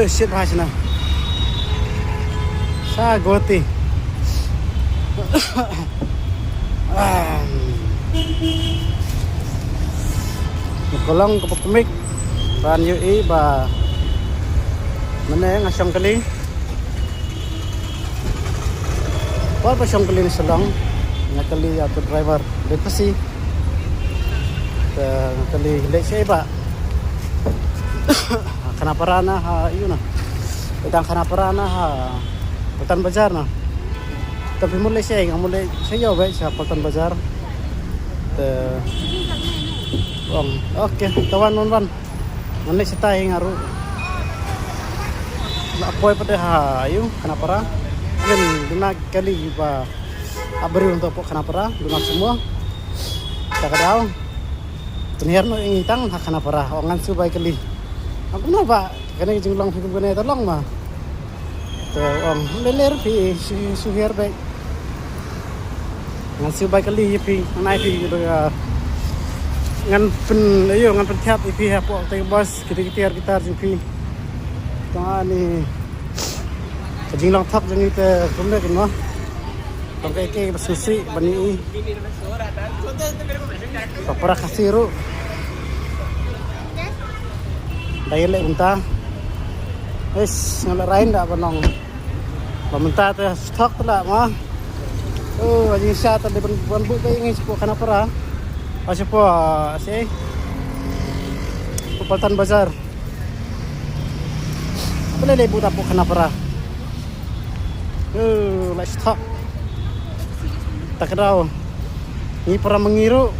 Shit bahas na. Sa goti. Makolong kapag kumik. Pan UI ba. Mana yang asyong kali. Apa asyong kali ni selang. Ngakali auto driver. Depresi. Ngakali lek siya ba. Kenapa rana ha iyo na. Itang kenapa rana ha Patan Bazar na. Tapi mulai saya ba sa Patan Bazar. Okay, tawan non. Mulai sa tayo nga ro. Apoy pada ha iyo kenapa ra. Yan dunag kali ba abri untuk po kenapa ra dunag semua. Takadaw. Tunir no ingitang ha kenapa ra ongan subay kali. Aku na ba kanang jinglang film guna tolong mah. Leler pi suher baik. Ngan subay kali pi anai pi ngan pen tiap pi ha po tay bos kita pi. Tong ani jinglang thap jang ite kumne kan tong ke susi bani papara kasiru daya lek unta wis ngalarain dak panong pemerintah teh stok telah mah aji sya tadi ban bu kay ngi po kana para asya po si Patan Bazar boleh lebu ta po kana para lek stok tak kadaw ni para mengiru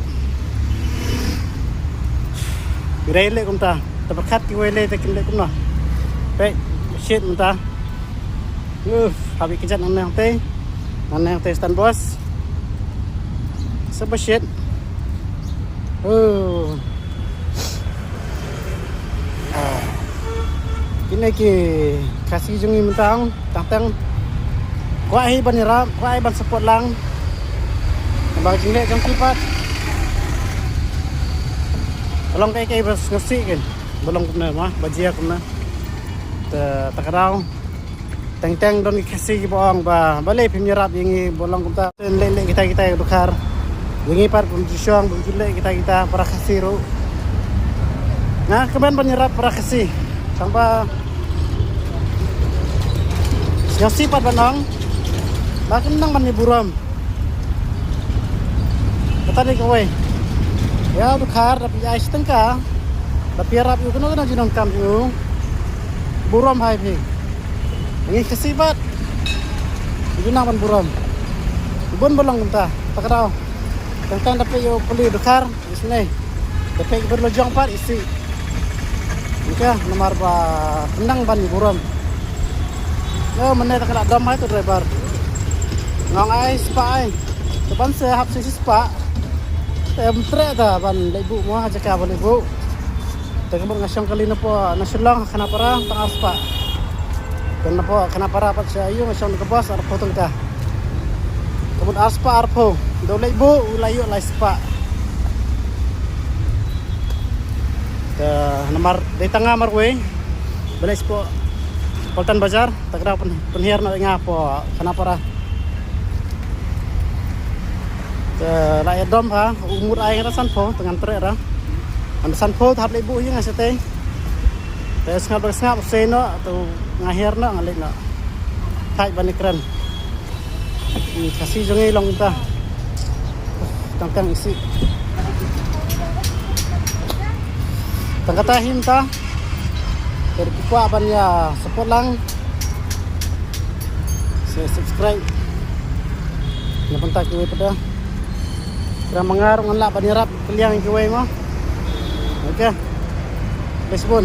birai lek unta terberkat kiwele tekin lek kumna pe shit mentah habis kejat nang teh stand bos sebab shit kini ki kasih jungi mentang tang kuai banira kuai ban support lang bang jingle jam kipat tolong kay bas ngasi kan belum kena mah bajia kena takaraw teng don kasih boang ba balai penyerap yang bolong kita lele kita dukar wingi par pemjusyong bujule kita para kasih ro nah kemen penyerap para kasih sampai ngasi pat banong bakin nang mani buram tadi kowe ya dukar tapi ais tengka tapi harap yuk kena jinong kam yuk buram hai pi ini kesibat junang ban buram bun bolong kita takaraw tentang tapi yuk peli dukar isne tapi berlojong par isi ika nomor ba kendang ban buram yo meneh takala dam hai tu driver ngong ai spa ai teban se hap si spa tre dah ban ibu mau aja ka ban ibu tengok ngasyong kali na po nasyong kenapa ra tang aspa dan po kenapa ra pat sa iyo ngasyong ke bos arpo tong ta kebun aspa arpo do ibu ulayo la spa nomor di tengah marwe beles po Patan Bazar takra penhiar na nga po kenapa ra la edom ha umur ay rasan po tengan tre ra Andasan po tahap ibu yung nga sa tay. Terus nga bagsngap seno atau ngahir na ngalin na. Kahit banikran. Kasi yung ilong ta. Tangkang isi. Tangkatahim ta. Pero kupa ban ya support lang. Subscribe. Napunta kiwi pada. Kira mengarang ngalak banirap kaliang kiwi mo. Oke, Baseball.